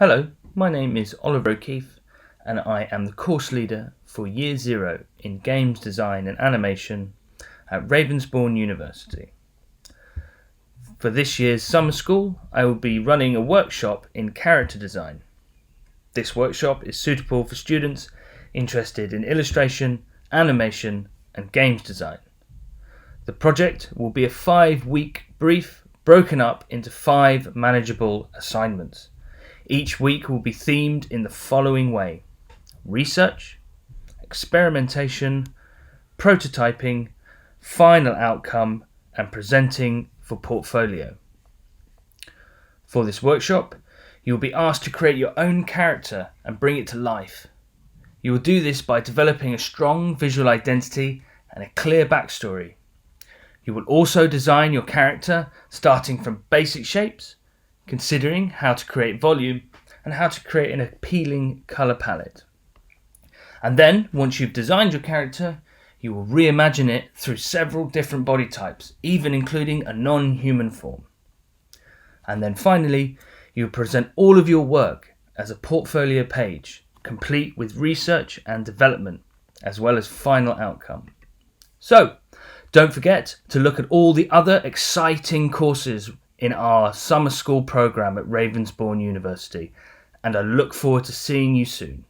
Hello, my name is Oliver O'Keefe and I am the course leader for Year Zero in Games Design and Animation at Ravensbourne University. For this year's summer school, I will be running a workshop in character design. This workshop is suitable for students interested in illustration, animation and games design. The project will be a 5-week brief broken up into 5 manageable assignments. Each week will be themed in the following way: research, experimentation, prototyping, final outcome, and presenting for portfolio. For this workshop, you will be asked to create your own character and bring it to life. You will do this by developing a strong visual identity and a clear backstory. You will also design your character starting from basic shapes, considering how to create volume and how to create an appealing colour palette. And then, once you've designed your character, you will reimagine it through several different body types, even including a non-human form. And then finally, you will present all of your work as a portfolio page, complete with research and development, as well as final outcome. So, don't forget to look at all the other exciting courses in our summer school program at Ravensbourne University, and I look forward to seeing you soon.